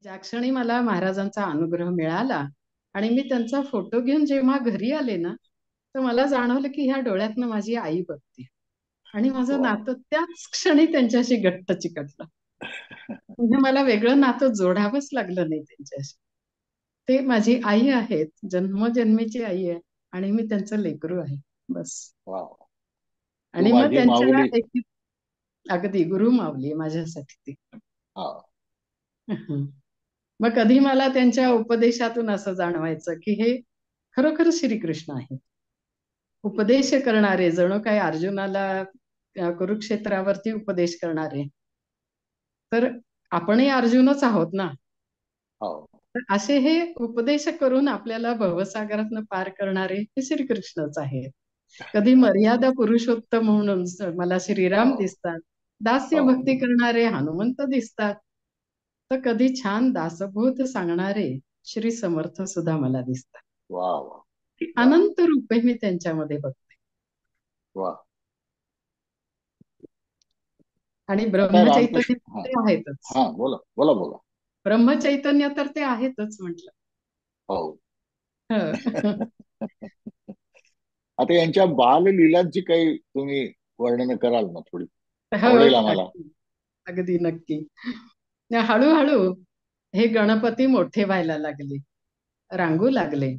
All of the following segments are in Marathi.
ज्या क्षणी मला महाराजांचा अनुग्रह मिळाला आणि मी त्यांचा फोटो घेऊन जेव्हा घरी आले ना, तर मला जाणवलं की ह्या डोळ्यातनं माझी आई बघते आणि माझं वा. नातं त्याच क्षणी त्यांच्याशी घट्ट चिकटलं. म्हणजे मला वेगळं नातं जोडावंच लागलं नाही त्यांच्याशी. ते माझी आई आहेत, जन्मजन्मीची आई आहे आणि मी त्यांचं लेकरू आहे. बस. वा. तू आणि मग माझी त्यांच्या माऊली. एक अगदी गुरु माऊली आहे माझ्यासाठी ती. हा. मग कधी मला त्यांच्या उपदेशातून असं जाणवायचं की हे खरोखर श्रीकृष्ण आहेत. उपदेश करणारे जणू काही अर्जुनाला कुरुक्षेत्रावरती उपदेश करणारे. तर आपणही अर्जुनच आहोत ना. हो. तर असे हे उपदेश करून आपल्याला भवसागरातनं पार करणारे हे श्रीकृष्णच आहेत. कधी मर्यादा पुरुषोत्तम म्हणून मला श्रीराम हो. दिसतात. दास्य हो. भक्ती करणारे हनुमंत दिसतात. तर कधी छान दासबोध सांगणारे श्री समर्थ सुद्धा मला दिसतात. वा वा वा अनंत रूपे मी त्यांच्यामध्ये बघते. वा. आणि आता रामकृष्ण. ब्रह्मचैतन्य हा. ते आहेतच. हा, बोला बोला बोला. ब्रह्मचैतन्य तर ते आहेतच म्हटलं. हो. हं. आता यांच्या बाललीलांची काही तुम्ही वर्णन कराल ना थोडी? हो, आवडेल आम्हाला. अगदी अगदी नक्की. हळूहळू हे गणपती मोठे व्हायला लागले, रांगू लागले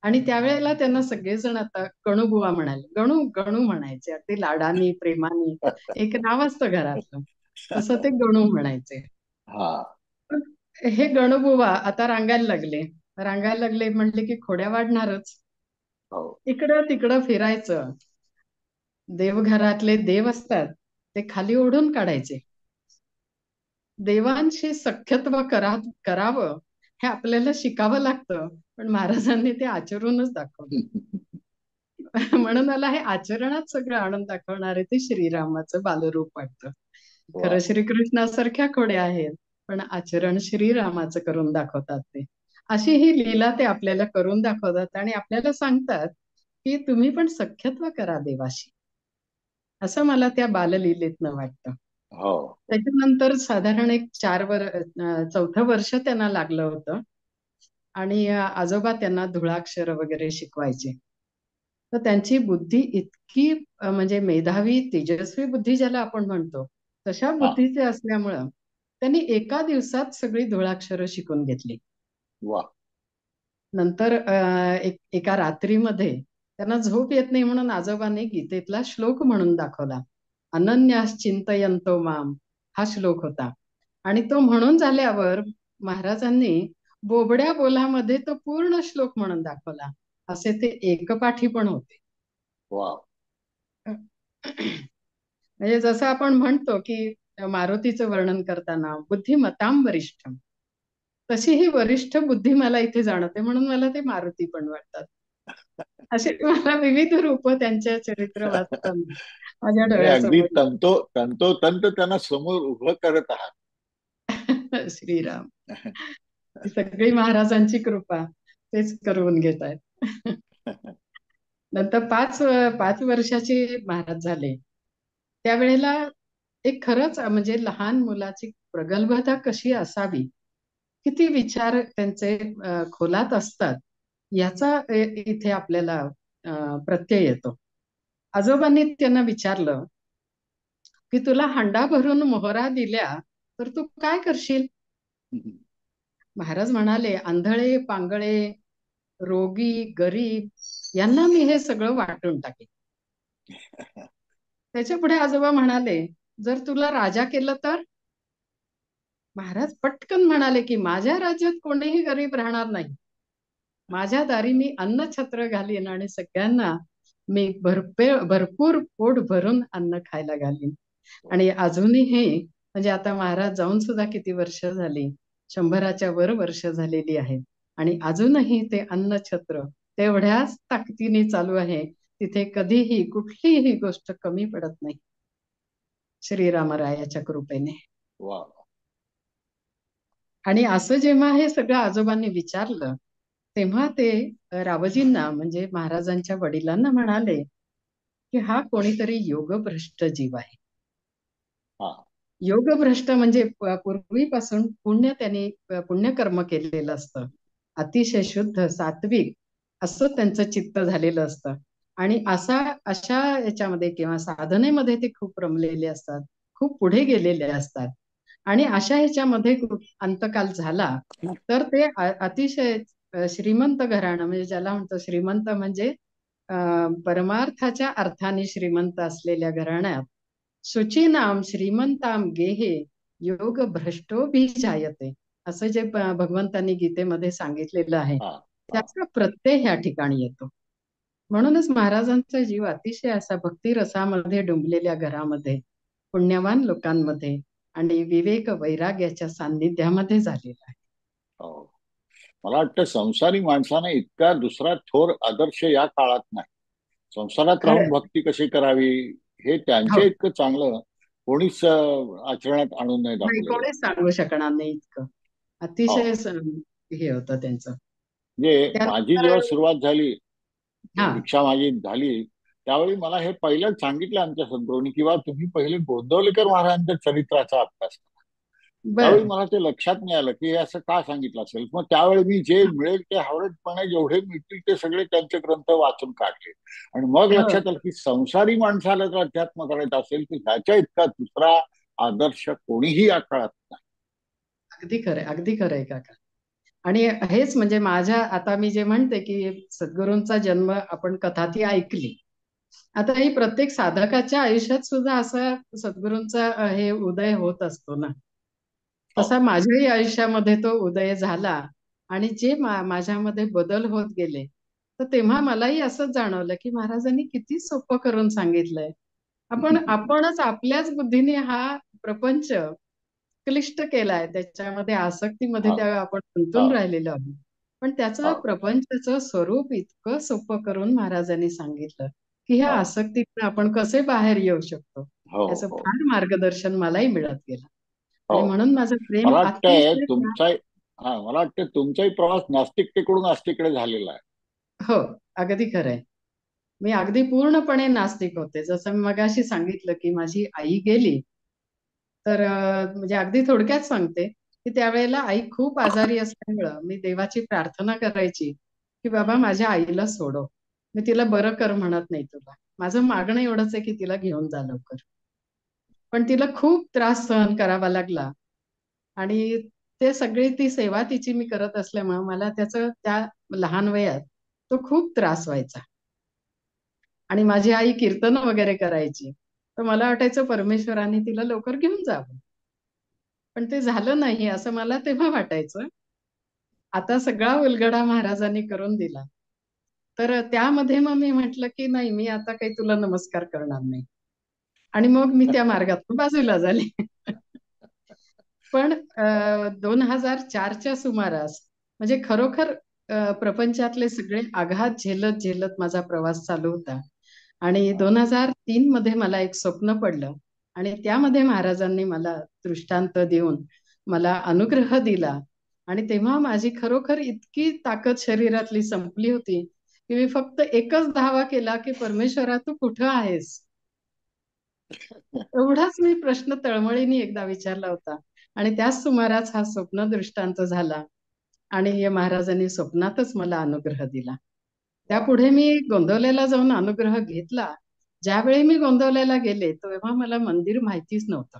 आणि त्यावेळेला त्यांना सगळेजण आता गणूबुवा म्हणाले. गणू गणू म्हणायचे, अगदी लाडानी प्रेमाने. एक नाव असतं घरातलं, तसं ते गणू म्हणायचे. हा. पण हे गणूबुवा आता रांगायला लागले. रांगायला लागले म्हटले की खोड्या वाढणारच. हो. इकडं तिकडं फिरायचं. देवघरातले देव असतात ते खाली ओढून काढायचे. देवांशी सख्यत्व करावं हे आपल्याला शिकावं लागतं, पण महाराजांनी ते आचरूनच दाखवलं. म्हणून मला हे आचरणात सगळं आणून दाखवणारे ते श्रीरामाचं बालरूप वाटतं. वा. खरं श्रीकृष्णासारख्या खोड्या आहेत, पण आचरण श्रीरामाचं करून दाखवतात ते. अशी ही लीला ते आपल्याला करून दाखवतात आणि आपल्याला सांगतात की तुम्ही पण सख्यत्व करा देवाशी. असं मला त्या बाललीलेतनं वाटतं. हो. त्याच्यानंतर साधारण एक 4 चौथं वर्ष त्यांना लागलं होतं आणि आजोबा त्यांना धुळाक्षर वगैरे शिकवायचे. तर त्यांची बुद्धी इतकी म्हणजे मेधावी, तेजस्वी बुद्धी ज्याला आपण म्हणतो, तशा हा. बुद्धीचे असल्यामुळं त्यांनी एका दिवसात सगळी धुळाक्षरं शिकून घेतली. वा. नंतर एका रात्रीमध्ये त्यांना झोप येत नाही म्हणून आजोबांनी गीतेतला श्लोक म्हणून दाखवला. अनन्यास चिंतयन्तो माम हा श्लोक होता. आणि तो म्हणून झाल्यावर महाराजांनी बोबड्या बोलामध्ये तो पूर्ण श्लोक म्हणून दाखवला. असे ते एकपाठी पण होते. वा. म्हणजे जसं आपण म्हणतो की मारुतीचं वर्णन करताना बुद्धिमतां वरिष्ठम, तशी ही वरिष्ठ बुद्धी मला इथे जाणवते म्हणून मला ते मारुती पण वाटतात. असे मला विविध रूप त्यांच्या चरित्र वाचताना माझ्या आणि अगदी डोळ्यासमोर तंतोतंत त्यांना समोर उभं करत आहात. येतात. श्रीराम ही सगळी महाराजांची कृपा तेच करून घेत आहेत. नंतर 5 वर्षाचे महाराज झाले. त्यावेळेला एक खरंच म्हणजे लहान मुलाची प्रगल्भता कशी असावी, किती विचार त्यांचे खोलात असतात, याचा इथे आपल्याला प्रत्यय येतो. आजोबांनी त्यांना विचारलं की तुला हंडा भरून मोहरा दिल्या तर तू काय करशील? महाराज म्हणाले, आंधळे पांगळे, रोगी गरीब यांना मी हे सगळं वाटून टाकेन. त्याच्या पुढे आजोबा म्हणाले, जर तुला राजा केलं तर? महाराज पटकन म्हणाले की माझ्या राज्यात कोणीही गरीब राहणार नाही. माझ्या दारी मी अन्न छत्र घालीन आणि सगळ्यांना मी भरपूर पोट भरून अन्न खायला घालीन. आणि अजूनही म्हणजे आता महाराज जाऊन सुद्धा किती वर्ष झाली, 100च्या वर वर्ष झालेली आहेत आणि अजूनही ते अन्न छत्र तेवढ्याच ताकदीने चालू आहे. तिथे कधीही कुठलीही गोष्ट कमी पडत नाही श्रीरामरायाच्या कृपेने. वा. आणि असं जेव्हा हे सगळं आजोबांनी विचारलं, तेव्हा ते रावजींना म्हणजे महाराजांच्या वडिलांना म्हणाले की हा कोणीतरी योगभ्रष्ट जीव आहे. हा. योगभ्रष्ट म्हणजे पूर्वीपासून त्यांनी पुण्यकर्म केलेलं असतं. अतिशय शुद्ध सात्विक असं त्यांचं चित्त झालेलं असतं. आणि अशा याच्यामध्ये किंवा साधनेमध्ये ते खूप रमलेले असतात, खूप पुढे गेलेले असतात. आणि अशा ह्याच्यामध्ये अंतकाल झाला तर ते अतिशय श्रीमंत घराणं, म्हणजे ज्याला म्हणतो श्रीमंत म्हणजे परमार्थाच्या अर्थाने श्रीमंत असलेल्या घराण्यात शुचीनाम श्रीमंताम गेहे योग भ्रष्टोभिजायते, असं जे भगवंतांनी गीतेमध्ये सांगितलेलं आहे, हा हा त्याचा प्रत्यय ह्या ठिकाणी येतो. म्हणूनच महाराजांचा जीव अतिशय असा भक्तिरसामध्ये डुंबलेल्या घरामध्ये, पुण्यवान लोकांमध्ये आणि विवेक वैराग्याच्या सान्निध्यामध्ये झालेला आहे. हो. मला वाटतं संसारी माणसाने इतका दुसरा थोर आदर्श या काळात नाही. संसारात राहून खरं. भक्ती कशी करावी हे त्यांच्या हो. इतकं चांगलं कोणीच आचरणात आणून नाही नाही, दाखवलेलं. कोणीच सांगू शकणार नाही इतकं. हो. अतिशय हे होतं त्यांचं. म्हणजे माझी त्यानंतर जेव्हा सुरुवात झाली, हा दीक्षा माझी झाली, त्यावेळी मला हे पहिलं सांगितलं आमच्या सद्गुरूंनी किंवा तुम्ही पहिले गोंदवलेकर महाराजांच्या चरित्राचा अभ्यास करा. त्यावेळी बर. मला ते लक्षात नाही आलं की हे असं का सांगितलं असेल. मग त्यावेळी मी जे मिळेल ते हावरटपणे जेवढे मिळतील ते सगळे त्यांचे ग्रंथ वाचून काढले. आणि मग हो, लक्षात आलं की संसारी माणसाला जर अध्यात्म करायचं असेल तर ह्याच्या इतका दुसरा आदर्श कोणीही या काळात नाही. अगदी खरंय, अगदी खरंय काका. आणि हेच म्हणजे माझ्या आता मी जे म्हणते की सद्गुरूंचा जन्म आपण कथा ती ऐकली. आता ही प्रत्येक साधकाच्या आयुष्यात सुद्धा असं सद्गुरूंचा हे उदय होत असतो ना. हो. तसा माझ्याही आयुष्यामध्ये तो उदय झाला. आणि जे माझ्यामध्ये बदल होत गेले, तर तेव्हा मलाही असंच जाणवलं की महाराजांनी किती सोपं करून सांगितलंय. आपणच आपल्याच बुद्धीने हा प्रपंच क्लिष्ट केलाय, त्याच्यामध्ये आसक्तीमध्ये हो. त्या आपण हो. गुंतून राहिलेलो आहोत. पण त्याचं हो. प्रपंचाचं स्वरूप इतकं सोपं करून महाराजांनी सांगितलं की ह्या हो. आसक्तीतून आपण कसे बाहेर येऊ शकतो, हो. याचं हो. फार मार्गदर्शन मलाही मिळत गेलं. हो. आणि म्हणून माझं प्रेम मला वाटतंय अतिशय तुमचा मला वाटतं तुमचाही प्रवास नास्तिकतेकडून आस्तिकडे झालेला आहे. हो, अगदी खरंय. मी अगदी पूर्णपणे नास्तिक होते. जसं मी मगाशी सांगितलं की माझी आई गेली, तर म्हणजे अगदी थोडक्यात सांगते, की त्यावेळेला आई खूप आजारी असल्यामुळं मी देवाची प्रार्थना करायची, की "बाबा माझ्या आईला सोडव. मी तिला बरं कर म्हणत नाही तुला. माझं मागणं एवढंच आहे की तिला घेऊन जा लवकर." पण तिला खूप त्रास सहन करावा लागला. आणि ते सगळी ती सेवा तिची मी करत असल्यामुळं मला त्याचं त्या लहान वयात तो खूप त्रास व्हायचा. आणि माझी आई कीर्तन वगैरे करायची. तर मला वाटायचं परमेश्वराने तिला लवकर घेऊन जावं. पण ते झालं नाही असं मला तेव्हा वाटायचं. आता सगळा उलगडा महाराजांनी करून दिला. तर त्यामध्ये मग मी म्हटलं, की नाही मी आता काही तुला नमस्कार करणार नाही. आणि मग मी त्या मार्गातून बाजूला झाले. पण 2004च्या सुमारास म्हणजे खरोखर प्रपंचातले सगळे आघात झेलत माझा प्रवास चालू होता. आणि 2003 मध्ये मला एक स्वप्न पडलं आणि त्यामध्ये महाराजांनी मला दृष्टांत देऊन मला अनुग्रह दिला. आणि तेव्हा माझी खरोखर इतकी ताकद शरीरातली संपली होती, की मी फक्त एकच धावा केला, की "परमेश्वरा तू कुठं आहेस?" एवढाच मी प्रश्न तळमळीने एकदा विचारला होता. आणि त्याच सुमारास हा स्वप्न दृष्टांत झाला. आणि महाराजांनी स्वप्नातच मला अनुग्रह दिला. वा. त्यापुढे मी गोंदवलेला जाऊन अनुग्रह घेतला. ज्यावेळी मी गोंदवलेला गेले, तेव्हा मला मंदिर माहितीच नव्हतं.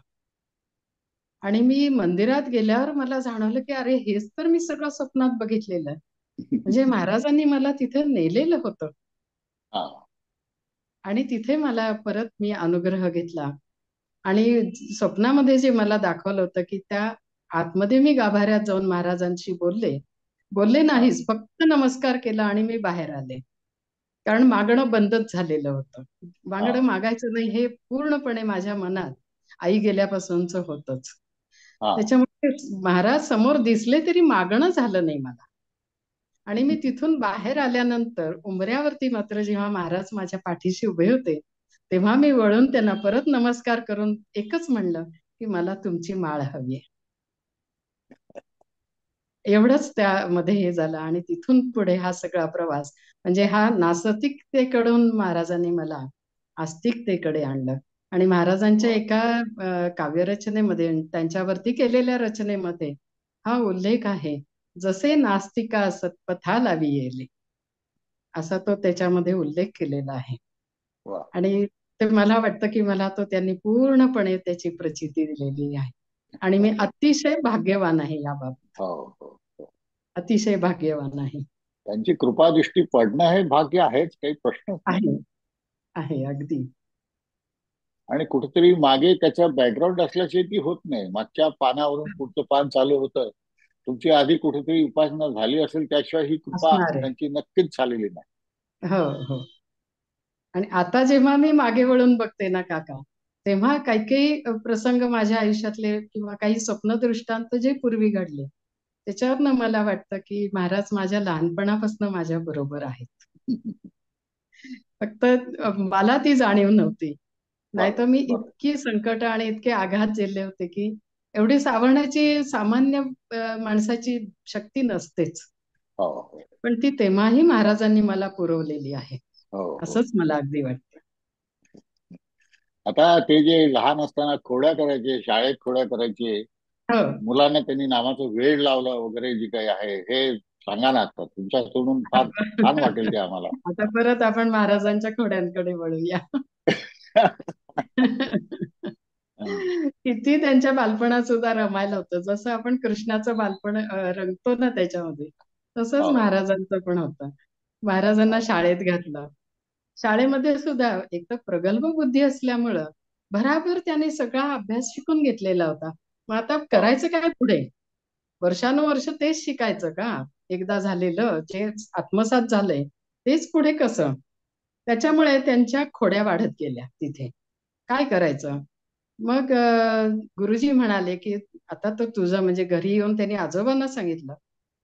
आणि मी मंदिरात गेल्यावर मला जाणवलं, की अरे हेच तर मी सगळं स्वप्नात बघितलेलं. म्हणजे महाराजांनी मला तिथे नेलेलं होतं. हा. आणि तिथे मला परत मी अनुग्रह घेतला. आणि स्वप्नामध्ये जे मला दाखवलं होतं, की त्या आतमध्ये मी गाभाऱ्यात जाऊन महाराजांशी बोलले. बोलले हा. नाहीच, फक्त नमस्कार केला आणि मी बाहेर आले. कारण मागणं बंदच झालेलं होतं. हा. मागणं मागायचं नाही हे पूर्णपणे माझ्या मनात आई गेल्यापासूनच होतंच. हा. त्याच्यामुळे महाराज समोर दिसले तरी मागणं झालं नाही मला. आणि मी तिथून बाहेर आल्यानंतर उंबऱ्यावरती मात्र जेव्हा महाराज माझ्या पाठीशी उभे होते, तेव्हा मी वळून त्यांना परत नमस्कार करून एकच म्हणलं, की "मला तुमची माळ हवी आहे." एवढंच त्यामध्ये हे झालं आणि तिथून पुढे हा सगळा प्रवास म्हणजे हा नास्तिकतेकडून महाराजांनी मला आस्तिकतेकडे आणलं. आणि महाराजांच्या वा एका काव्यरचनेमध्ये, त्यांच्यावरती केलेल्या रचनेमध्ये हा उल्लेख आहे. जसे नास्तिका सत्पथा लावी येले, असा तो त्याच्यामध्ये उल्लेख केलेला आहे. वा. आणि ते मला वाटतं की मला तो त्यांनी पूर्णपणे त्याची प्रचिती दिलेली आहे. आणि मी अतिशय भाग्यवान आहे याबाबत. हो हो हो. अतिशय भाग्यवान आहे. त्यांची कृपादृष्टी पडणं हे भाग्य आहेच, काही प्रश्नच नाही. आहे आहे अगदी. आणि कुठेतरी मागे त्याचा बॅकग्राऊंड असल्याशिवाय ती होत नाही. मागच्या पानावरून पुढचं पान चालू होतं, तुमची आधी कुठेतरी उपासना झाली असेल, त्याशिवाय ही कृपा असणार आहे. त्यांची नक्कीच झालेली नाही. हो हो. आणि आता जेव्हा मी मागे वळून बघते ना काका, तेव्हा काही काही प्रसंग माझ्या आयुष्यातले किंवा काही स्वप्न दृष्टांत जे पूर्वी घडले, त्याच्यावरनं मला वाटतं की महाराज माझ्या लहानपणापासून माझ्या बरोबर आहेत. फक्त मला ती जाणीव नव्हती. नाहीतर बरोबर मी बरोबर. इतकी संकट आणि इतके आघात झेलले होते की एवढी सावरण्याची सामान्य माणसाची शक्ती नसतेच. हो हो पण ती तेव्हाही महाराजांनी मला पुरवलेली आहे, हो हो. असंच मला अगदी वाटतं. आता ते जे लहान असताना खोड्या करायचे, शाळेत खोड्या करायचे, हो. मुलांना त्यांनी नावाचं वेड लावलं वगैरे जे काही आहे, हे सांगा ना. आता तुमच्या तोंडून फार छान वाटेल ते आम्हाला. आता परत आपण महाराजांच्या खोड्यांकडे वळूया. किती त्यांच्या बालपणात सुद्धा रमायला होतं. जसं आपण कृष्णाचं बालपण रंगतो ना त्याच्यामध्ये, तसंच हो महाराजांचं पण होतं. महाराजांना हो शाळेत घातलं. शाळेमध्ये सुद्धा एक तर प्रगल्भ बुद्धी असल्यामुळं भराभर त्याने सगळा अभ्यास शिकून घेतलेला होता. मग आता हो करायचं काय पुढे? वर्षानुवर्ष तेच शिकायचं का? एकदा झालेलं जे आत्मसात झालंय तेच पुढे कसं? त्याच्यामुळे त्यांच्या खोड्या वाढत गेल्या तिथे. काय करायचं? मग गुरुजी म्हणाले, की आता तर तुझं म्हणजे घरी येऊन त्यांनी आजोबांना सांगितलं,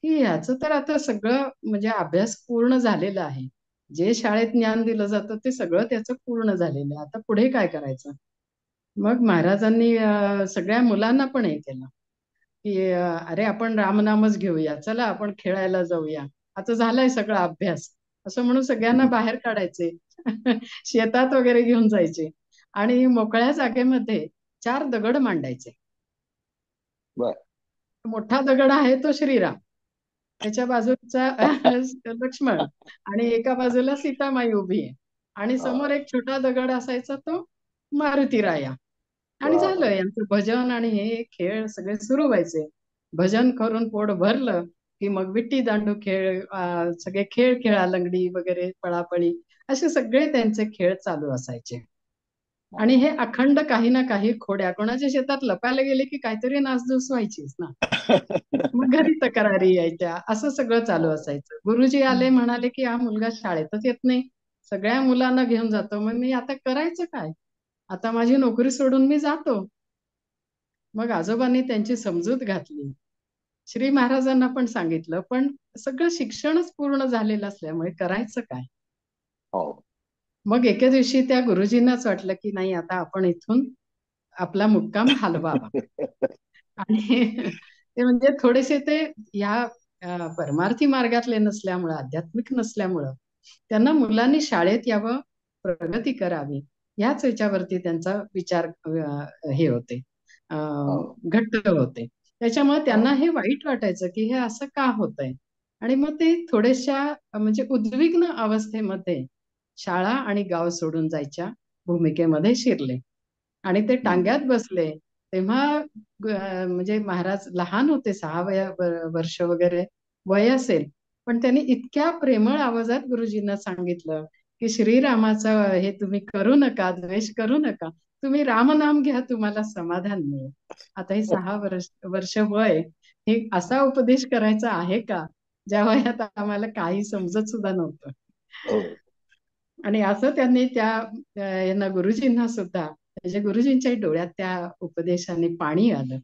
की ह्याचं तर आता सगळं म्हणजे अभ्यास पूर्ण झालेला आहे. जे शाळेत ज्ञान दिलं जातं ते सगळं त्याचं पूर्ण झालेलं आहे. आता पुढे काय करायचं? मग महाराजांनी सगळ्या मुलांना पण हे केलं, की "अरे आपण रामनामच घेऊया. चला आपण खेळायला जाऊया. आता झालाय सगळा अभ्यास." असं म्हणून सगळ्यांना बाहेर काढायचे. शेतात वगैरे घेऊन जायचे आणि मोकळ्या जागेमध्ये 4 दगड मांडायचे. बर. मोठा दगड आहे तो श्रीराम. त्याच्या बाजूचा लक्ष्मण आणि एका बाजूला सीतामाई उभी आहे. आणि समोर एक छोटा दगड असायचा तो मारुतीराया. आणि वा झालं वा. यांचं भजन आणि हे खेळ सगळे सुरू व्हायचे. भजन करून पोट भरलं की मग विट्टी दांडू खेळ, सगळे खेळ खेळा, लंगडी वगैरे, पळापळी, असे सगळे त्यांचे खेळ चालू असायचे. आणि हे अखंड काही ना काही खोड्या कोणाच्या शेतात लपायला गेले की काहीतरी नासधूस व्हायचीच ना. मग घरी तक्रारी यायच्या, असं सगळं चालू असायचं. गुरुजी आले, म्हणाले की हा मुलगा शाळेतच येत नाही, सगळ्या मुलांना घेऊन जातो. मग मी आता करायचं काय? आता माझी नोकरी सोडून मी जातो. मग आजोबांनी त्यांची समजूत घातली. श्री महाराजांना पण सांगितलं, पण सगळं शिक्षणच पूर्ण झालेलं असल्यामुळे करायचं काय? हो मग एके दिवशी त्या गुरुजींनाच वाटलं की नाही, आता आपण इथून आपला मुक्काम हलवावा. आणि ते म्हणजे थोडेसे ते या परमार्थी मार्गातले नसल्यामुळं, आध्यात्मिक नसल्यामुळं त्यांना मुलांनी शाळेत यावं, प्रगती करावी, ह्याच ह्याच्यावरती त्यांचा विचार हे होते, अ, हो घट्ट होते. त्याच्यामुळे हो त्यांना हे वाईट वाटायचं की हे असं का होतंय? आणि मग ते थोड्याशा म्हणजे उद्विग्न अवस्थेमध्ये शाळा आणि गाव सोडून जायच्या भूमिकेमध्ये शिरले. आणि ते हम्म. टांग्यात बसले तेव्हा म्हणजे महाराज लहान होते, 6 वर्ष वगैरे वय असेल. पण त्यांनी इतक्या प्रेमळ आवाजात गुरुजींना सांगितलं, की श्रीरामाचं हे तुम्ही करू नका, द्वेष करू नका. तुम्ही रामनाम घ्या, तुम्हाला समाधान मिळेल. आता हे 6 वर्ष वय, हे असा उपदेश करायचा आहे का? ज्या वयात आम्हाला काही समजत सुद्धा नव्हतं. हो आणि असं त्यांनी त्या यांना गुरुजींना सुद्धा, म्हणजे गुरुजींच्याही डोळ्यात त्या उपदेशाने पाणी आलं.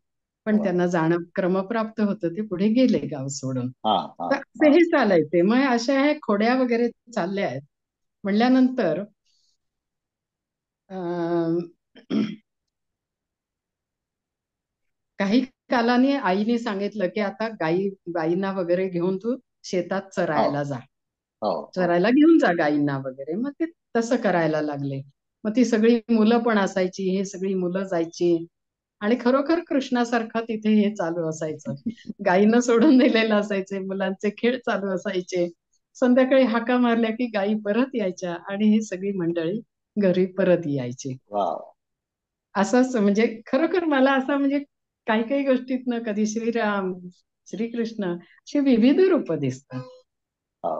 पण हो. त्यांना जाणं क्रमप्राप्त होतं, ते पुढे गेले गाव सोडून. हा हा तर हा. असेही चालायचे. मग अशा ह्या खोड्या वगैरे चालल्या आहेत म्हणल्यानंतर अं, काही कालाने आईने सांगितलं, की आता गायींना वगैरे घेऊन तू शेतात हो चरायला जा. हो हो चरायला घेऊन जा गायींना वगैरे. मग ते तसं करायला लागले. मग ती सगळी मुलं पण असायची, हे सगळी मुलं जायची आणि खरोखर कृष्णासारखं तिथे हे चालू असायचं. गायीनं सोडून दिलेलं असायचे, मुलांचे खेळ चालू असायचे. संध्याकाळी हाका मारल्या की गायी परत यायच्या आणि ही सगळी मंडळी घरी परत यायची. वा. असंच म्हणजे खरोखर मला असं म्हणजे काही काही गोष्टीतनं कधी श्रीराम, श्रीकृष्ण अशी विविध रूपं दिसतात. हा.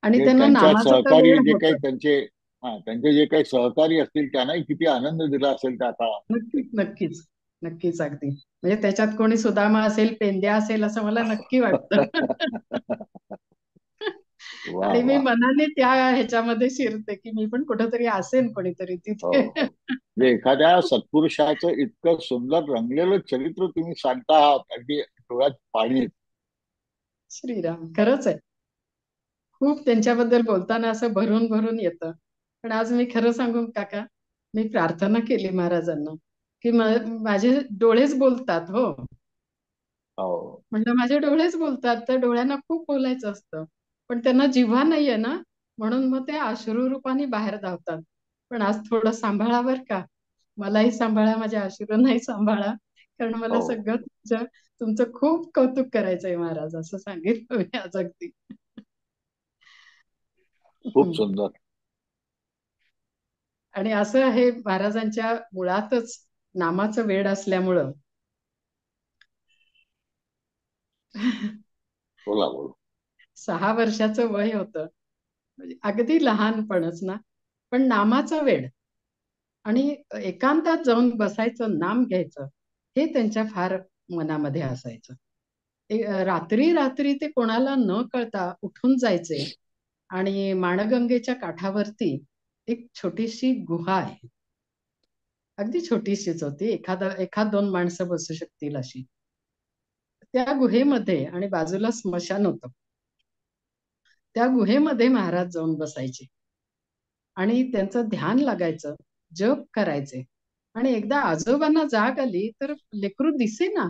आणि म्हणजे त्यांना त्यांच्या नामाचं तर सहकारी वेड जे काही होतं. त्यांचे, हा, त्यांचे जे काही सहकारी असतील त्यांनाही किती आनंद दिला असेल त्या काळात. नक्कीच, नक्कीच. नक्कीच अगदी. म्हणजे त्याच्यात कोणी सुदामा असेल, पेंद्या असेल असं मला नक्की वाटतं. वा आणि मी वा. मनाने त्या ह्याच्यामध्ये शिरते, की मी पण कुठेतरी असेन कोणीतरी हो तिथे. हो. म्हणजे एखाद्या सत्पुरुषाचं इतकं सुंदर रंगलेलं चरित्र तुम्ही सांगता आहात, अगदी डोळ्यात पाणी येतं. श्रीराम. खरंच आहे. खूप त्यांच्याबद्दल बोलताना असं भरून भरून येतं. पण आज मी खरं सांगू काका, मी प्रार्थना केली महाराजांना, की माझे डोळेच बोलतात हो. हो म्हटलं माझे डोळेच बोलतात, तर डोळ्यांना खूप बोलायचं असतं. पण त्यांना जिव्हा नाहीये ना, म्हणून मग ते अश्रू रूपाने बाहेर धावतात. पण आज थोडं सांभाळा बरं का. मलाही सांभाळा, माझ्या अश्रू नाही सांभाळा. कारण मला हो. सगळं तुमचं खूप कौतुक करायचंय महाराज, असं सांगितलं मी आज अगदी. खूप सुंदर. आणि असं हे महाराजांच्या मुळातच नामाचं वेड असल्यामुळं बोला बोला. 6 वर्षाचं वय होतं. म्हणजे अगदी लहानपणच ना, पण नामाचं वेड आणि एकांतात जाऊन बसायचं, नाम घ्यायचं, हे त्यांच्या फार मनामध्ये असायचं. रात्री रात्री ते कोणाला न कळता उठून जायचे आणि माणगंगेच्या काठावरती एक छोटीशी गुहा आहे. अगदी छोटीशीच होती. एखाद 2 माणसं बसू शकतील अशी. त्या गुहेमध्ये आणि बाजूला स्मशान होतं. त्या गुहेमध्ये महाराज जाऊन बसायचे आणि त्यांचं ध्यान लागायचं, जप करायचे आणि एकदा आजोबांना जाग आली, तर लेकरू दिसेना.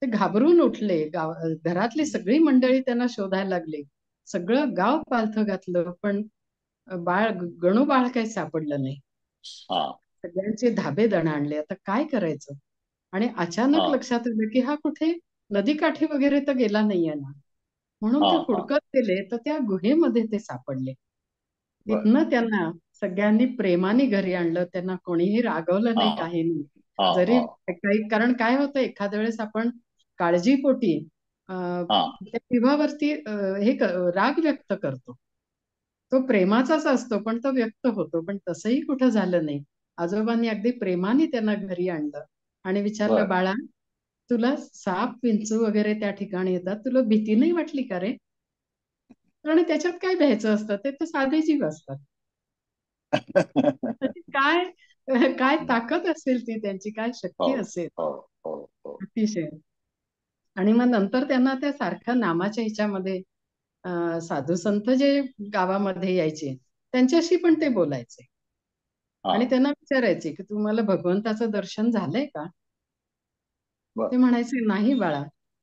ते घाबरून उठले. घरातली सगळी मंडळी त्यांना शोधायला लागली. सगळं गाव पालथं घातलं, पण गणू बाळ काही सापडलं नाही. हा सगळ्यांचे धाबे दणाणले. आता काय करायचं? आणि हा अचानक लक्षात आलं, की हा कुठे नदीकाठी वगैरे तर गेला नाहीये ना. म्हणून हा ते हा. हुडकत गेले, तर त्या गुहेमध्ये ते सापडले. बर. तिथनं त्यांना सगळ्यांनी प्रेमाने घरी आणलं. त्यांना कोणीही रागवलं हा नाही, काही नाही. हा जरी हा काही कारण काय होतं एखाद्या वेळेस आपण काळजीपोटी अ, हा. त्या जीवावरती राग व्यक्त करतो. तो प्रेमाचाच असतो, पण तो व्यक्त होतो. पण तसंही कुठं झालं नाही. आजोबांनी अगदी प्रेमाने त्यांना घरी आणलं आणि विचारलं, बर. "बाळा, तुला साप, विंचू वगैरे त्या ठिकाणी येतात. तुला भीती नाही वाटली का रे?" आणि त्याच्यात काय भ्यायचं असतं? ते तर साधे जीव असतात. त्याची काय काय ताकद असेल ती त्यांची, काय हो शक्ती असेल हो हो हो. अतिशय. आणि मग नंतर त्यांना त्या सारख्या नामाच्या ह्याच्यामध्ये साधू संत जे गावामध्ये यायचे, त्यांच्याशी पण ते बोलायचे. हा. आणि त्यांना विचारायचे, की "तुम्हाला भगवंताचं दर्शन झालंय का?" बर. ते म्हणायचे, "नाही बाळा,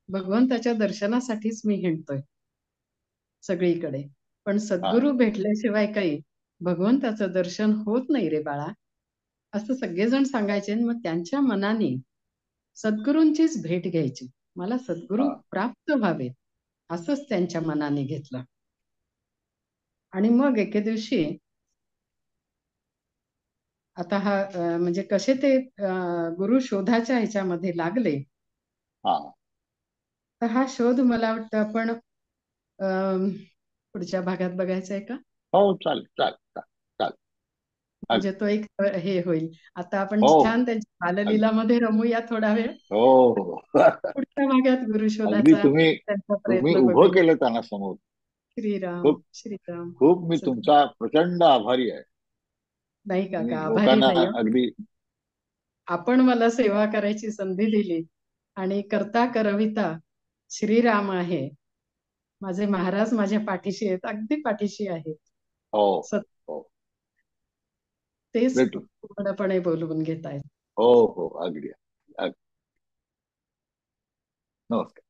भगवंताच्या दर्शनासाठीच मी हिंडतोय सगळीकडे. पण हा सद्गुरू भेटल्याशिवाय काही भगवंताचं दर्शन होत नाही रे बाळा." असं सगळेजण सांगायचे आणि मग त्यांच्या मनाने सद्गुरूंचीच भेट घ्यायची. मला हा सद्गुरू प्राप्त व्हावेत, असंच त्यांच्या मनाने घेतलं. आणि मग एके दिवशी आता म्हणजे कसे ते गुरु शोधाच्या ह्याच्यामध्ये लागले. हा. तर हा शोध मला वाटतं आपण पुढच्या भागात बघायचा आहे का? हो चालेल चालेल चालेल चालेल. म्हणजे अगदी. तो एक हे होईल. आता आपण हो छान त्यांच्या अगदी. बाललीलामध्ये रमूया थोडा वेळ. हो हो. पुढच्या भागात गुरु अगदी शोधाचा तुम्ही त्यांचा तुम्ही प्रयत्न उभं बघूया. केलं त्यांना समोर. श्रीराम, खूप श्रीराम. खूप मी सद्गुरू. तुमचा प्रचंड आभारी आहे. नाही तुम्ही काका, आभारी लोकांना नाही हो. अगदी. आपण मला सेवा करायची संधी दिली आणि करता करविता श्रीराम आहे. माझे महाराज माझ्या पाठीशी आहेत, अगदी पाठीशी आहेत. हो सत हो. तेच भेटू. पूर्णपणे बोलवून घेतायत. हो हो अगदी अगदी. नमस्कार.